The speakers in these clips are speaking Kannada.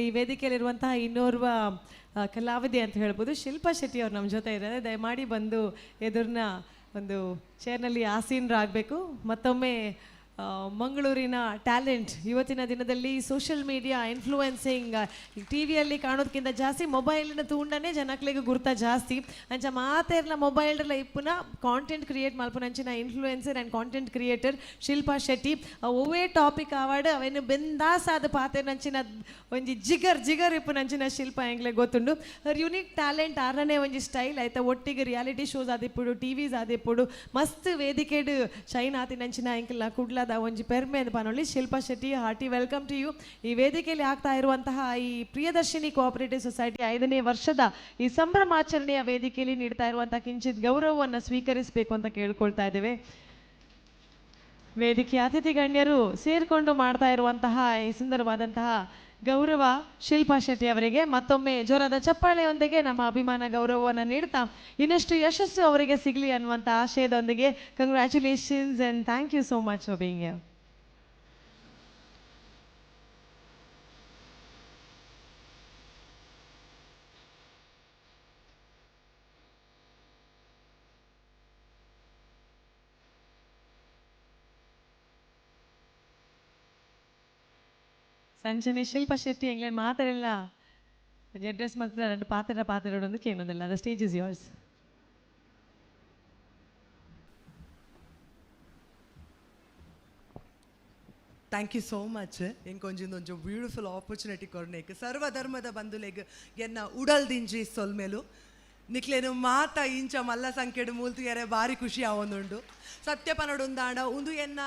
ಈ ವೇದಿಕೆಯಲ್ಲಿರುವಂತಹ ಇನ್ನೋರ್ವ ಕಲಾವಿದೆ ಅಂತ ಹೇಳ್ಬೋದು, ಶಿಲ್ಪಾ ಶೆಟ್ಟಿ ಅವ್ರು ನಮ್ಮ ಜೊತೆ ಇದ್ದಾರೆ. ದಯಮಾಡಿ ಬಂದು ಎದುರಿನ ಒಂದು ಚೇರ್ನಲ್ಲಿ ಆಸೀನರಾಗಬೇಕು. ಮತ್ತೊಮ್ಮೆ ಮಂಗಳೂರಿನ ಟ್ಯಾಲೆಂಟ್ ಇವತ್ತಿನ ದಿನದಲ್ಲಿ ಸೋಷಿಯಲ್ ಮೀಡಿಯಾ ಇನ್ಫ್ಲೂಯೆನ್ಸಿಂಗ್ ಟಿ ವಿಯಲ್ಲಿ ಕಾಣೋದಕ್ಕಿಂತ ಜಾಸ್ತಿ ಮೊಬೈಲಿನ ತೂಂಡನೇ ಜನಕ್ಲಿಗೆ ಗುರ್ತ ಜಾಸ್ತಿ ಅಂಚ ಮಾತೇರ್ನ ಮೊಬೈಲ್ಲ ಇಪ್ಪುನ ಕಾಂಟೆಂಟ್ ಕ್ರಿಯೇಟ್ ಮಲ್ಪುನಂಚಿನ influencer and content creator Shilpa Shetty. ಒವ್ವೇ ಟಾಪಿಕ್ ಆವಾಡ್ ಅವೇನು ಬೆಂದಾಸಾದ ಪಾತೆರ್ನಂಚಿನ ಒಂಜಿ ಜಿಗರ್ ಇಪ್ಪುನಂಚಿನ ಶಿಲ್ಪ ಎಂಗ್ಲೆ ಗೊತ್ತುಂಡು. ಅವ್ರ ಯುನೀಕ್ ಟ್ಯಾಲೆಂಟ್ ಆರನೇ ಒಂಜಿ ಸ್ಟೈಲ್ ಆಯ್ತಾ. ಒಟ್ಟಿಗೆ ರಿಯಾಲಿಟಿ ಶೋಸ್ ಆದಿಪ್ಪುಡು, ಟಿವಿಸ್ ಆದಿಪ್ಪುಡು, ಮಸ್ತ್ ವೇದಿಕೆಡು ಶೈನ್ ಆತಿನಂಚಿನ ಎಂಕಲ್ನ ಕುಡ್ಲ ಒಂಜಿ ಪೆರ್ಮೆ ಅಂತ ಪನೊಳ್ಳಿ. Shilpa Shetty, hearty welcome to you. ಈ ವೇದಿಕೆಯಲ್ಲಿ ಆಗ್ತಾ ಇರುವಂತಹ ಈ ಪ್ರಿಯದರ್ಶಿನಿ ಕೋಆಪರೇಟಿವ್ ಸೊಸೈಟಿ 5ನೇ ವರ್ಷದ ಈ ಸಂಭ್ರಮಾಚರಣೆಯ ವೇದಿಕೆಯಲ್ಲಿ ನೀಡ್ತಾ ಇರುವಂತಹ ಕಿಂಚಿತ್ ಗೌರವವನ್ನು ಸ್ವೀಕರಿಸಬೇಕು ಅಂತ ಕೇಳ್ಕೊಳ್ತಾ ಇದ್ದೇವೆ. ವೇದಿಕೆ ಅತಿಥಿ ಗಣ್ಯರು ಸೇರ್ಕೊಂಡು ಮಾಡ್ತಾ ಇರುವಂತಹ ಈ ಸುಂದರವಾದಂತಹ ಗೌರವ ಶಿಲ್ಪಾ ಶೆಟ್ಟಿ ಅವರಿಗೆ ಮತ್ತೊಮ್ಮೆ ಜೋರಾದ ಚಪ್ಪಾಳೆಯೊಂದಿಗೆ ನಮ್ಮ ಅಭಿಮಾನ ಗೌರವವನ್ನು ನೀಡ್ತಾ ಇನ್ನಷ್ಟು ಯಶಸ್ಸು ಅವರಿಗೆ ಸಿಗಲಿ ಅನ್ನುವಂಥ ಆಶಯದೊಂದಿಗೆ congratulations and thank you so much for being here. ಸಂಜನೆ ಶಿಲ್ಪಾ ಶೆಟ್ಟಿ ಎಂಗ್ಲೆ ಮಾತಾಡಿಲ್ಲ ಅಡ್ರೆಸ್ ಮಾತ್ರ ಎರಡು ಪಾತ್ರೋಡೊಂದು ಕೇಳೋದಿಲ್ಲ. The stage is yours. Thank you so much. ಎಂಕೊಂಜೊಂದು ಬ್ಯೂಟಿಫುಲ್ ಆಪರ್ಚುನಿಟಿ ಕೊರ್ನೇಕ್ ಸರ್ವಧರ್ಮದ ಬಂಧುಲೆಗ್ ಎನ್ನ ಉಡಲ್ದಿಂಜಿ ಸೊಲ್ಮೇಲು ನಿಕ್ಲೇನು ಮಾತ ಇಂಚ ಮಲ್ಲ ಸಂಖ್ಯೆಡು ಮೂಲ್ತಿಯರೆ ಭಾರಿ ಖುಷಿ ಆವೊಂದುಂಡು. ಸತ್ಯ ಪನಡುಂದಾಂಡ ಉಂದು ಎನ್ನ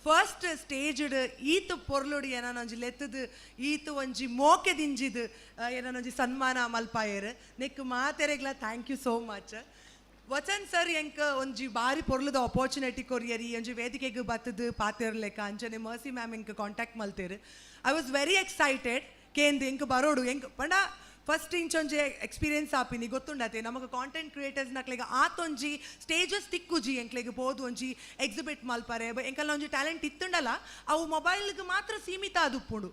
ಫಸ್ಟ್ ಸ್ಟೇಜ್ಡ್ ಈತು ಪೊರ್ಲುಡು ಏನೊಂಜಿ ಲೆತ್ತದು ಈತು ಒಂಜಿ ಮೋಕೆ ದಿಂಜಿದು ಏನೊಂಜಿ ಸನ್ಮಾನ ಮಲ್ಪಾಯರ್ ನೆಕ್ ಮಾತೆರೆಗ್ಲ thank you so much. Vachan sir ಎಂಕ್ ಒಂಜಿ ಬಾರಿ ಪೊರ್ಲುದ ಅಪರ್ಚುನಿಟಿ ಕೊರಿಯರಿ ಒಂಜಿ ವೇದಿಕೆಗೆ ಬತ್ತದು ಪಾತಿರ್ಲೆಕ್ಕ ಅಂಚನೆ ಮರ್ಸಿ ಮ್ಯಾಮ್ ಎಂಕ್ ಕಾಂಟ್ಯಾಕ್ಟ್ ಮಲ್ತೇರು. ಐ ವಾಸ್ ವೆರಿ ಎಕ್ಸೈಟೆಡ್ ಕೇಂದು ಎಂಕ್ ಬರೋಡು ಎಂಕ್ ಪಂಡ ಫಸ್ಟ್ ಇಂಚೊಂಜಿ ಎಕ್ಸ್ಪೀರಿಯನ್ಸ್ ಆಪಿನಿ ಗೊತ್ತುಂಡತೆ ನಮಗೆ ಕಾಂಟೆಂಟ್ ಕ್ರಿಯೇಟರ್ಸ್ ನಕ್ಲೆಗೆ ಆತೊಂಜಿ ಸ್ಟೇಜಸ್ ತಿಕ್ಕುಜಿ ಎಂಕ್ಲೆಗೆ ಬೋದು ಒಂಜಿ ಎಕ್ಸಿಬಿಟ್ ಮಲ್ಪರೆ ಎಂಕಲ್ಲ ಒಂಜಿ ಟ್ಯಾಲೆಂಟ್ ಇತ್ತುಂಡಲ್ಲ ಅವು ಮೊಬೈಲ್ಗೆ ಮಾತ್ರ ಸೀಮಿತ ಆದುಪ್ಪುಂಡು.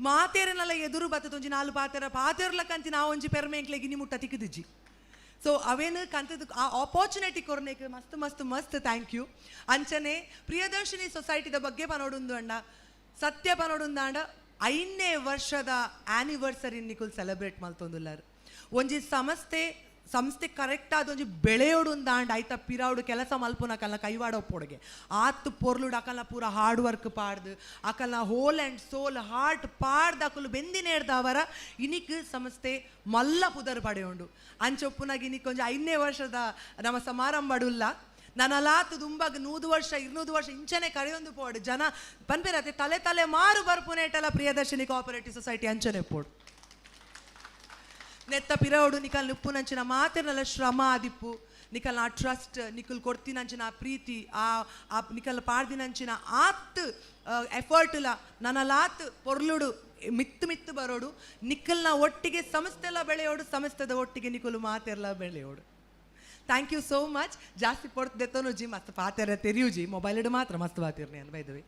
ಮಾತೇರನೆಲ್ಲ ಎದುರು ಬತ್ತದೊಂಜಿ 4 ಪಾತೆರ್ಲಕ್ಕಂತಿ ನಾವು ಒಂಜಿ ಪೆರ್ಮೆ ಎಂಕ್ಲೆಗೆ ಇನಿ ಮುಟ್ಟ ತಿಕ್ಕದಿಜ್ಜಿ. ಸೊ ಅವೇನು ಕಂತದ್ದು ಆ ಆಪರ್ಚುನಿಟಿ ಕೊರ್ನೇಕ್ ಮಸ್ತ್ ಮಸ್ತ್ ಮಸ್ತ್ ಥ್ಯಾಂಕ್ ಯು. ಅಂಚನೆ ಪ್ರಿಯದರ್ಶಿನಿ ಸೊಸೈಟಿದ ಬಗ್ಗೆ ಪನೋಡುಂದು ಅಣ್ಣ ಸತ್ಯ ಪನೋಡುಂದಾಂಡ 5ನೇ ವರ್ಷದ ಆ್ಯನಿವರ್ಸರಿ ನಿಕುಲ್ ಸೆಲೆಬ್ರೇಟ್ ಮಲ್ತೊಂದುಲ್ಲಾರು. ಒಂಜಿ ಸಂಸ್ಥೆ ಕರೆಕ್ಟ್ ಆದ ಒಂಜಿ ಬೆಳೆಯೋಡುಂದಾಂಡ್ ಆಯ್ತಾ ಪಿರಾವುಡು ಕೆಲಸ ಮಲ್ಪುನಕಲ್ನ ಕೈವಾಡೋಪ್ಪೊಡಗೆ ಆತು ಪೊರ್ಲುಡು ಅಕಲ್ನ ಪೂರ ಹಾರ್ಡ್ ವರ್ಕ್ ಪಾಡ್ದು ಅಕಲ್ನ ಹೋಲ್ ಆ್ಯಂಡ್ ಸೋಲ್ ಹಾರ್ಟ್ ಪಾಡ್ದು ಅಕಲು ಬೆಂದಿನೇಡ್ದವರ ಇನಿಕ್ ಸಂಸ್ಥೆ ಮಲ್ಲ ಪುದರ್ ಪಡೆಯುಂಡು. ಅಂಚೊಪ್ಪುನಾಗ ಇನಿಕ್ ಒಂಜಿ 5ನೇ ವರ್ಷದ ನಮ್ಮ ಸಮಾರಂಭಡುಲ್ಲ ನನ್ನಲಾತು ದುಂಬಾಗ 100 ವರ್ಷ 200 ವರ್ಷ ಇಂಚನೆ ಕರೆಯೊಂದು ಪೋಡು ಜನ ಪನ್ಪೇರತೆ ತಲೆ ಮಾರು ಬರ್ಪುನೇಟಲ್ಲ ಪ್ರಿಯದರ್ಶಿನಿ ಕೋಆಪರೇಟಿವ್ ಸೊಸೈಟಿ ಅಂಚನೆ ಪೋಡು ನೆತ್ತ ಪಿರವಡು ನಿಕಲ್ ಉಪ್ಪುನಂಚಿನ ಮಾತಿರಲ್ಲ ಶ್ರಮ ಆದಿಪ್ಪು ನಿಕಲ್ನ ಆ ಟ್ರಸ್ಟ್ ನಿಕಲ್ ಕೊಡ್ತಿನಂಚಿನ ಆ ಪ್ರೀತಿ ಆ ನಿಕಲ್ ಪಾಡ್ದಿನಂಚಿನ ಆತ್ ಎಫರ್ಟ್ಲ ನನ್ನಲಾತ್ ಪೊರ್ಲುಡು ಮಿತ್ತು ಬರೋಡು ನಿಕಲ್ನ ಒಟ್ಟಿಗೆ ಸಂಸ್ಥೆಲ್ಲ ಬೆಳೆಯೋಡು ಸಂಸ್ಥೆದ ಒಟ್ಟಿಗೆ ನಿಕಲು ಮಾತೆಲ್ಲ ಬೆಳೆಯೋಡು. Thank you so much. ಜಾಸ್ತಿ ಪೊಡ್ತು ದೆತ್ತೋನು ಜಿ ಮಸ್ತ್ ಪಾತೆರ ತೆರಿಯು ಜಿ ಮೊಬೈಲ್ ಮಾತ್ರ ಮಸ್ತ್ ಪಾತಿರ್ನಿ ಅನ್ಬೈದವಿ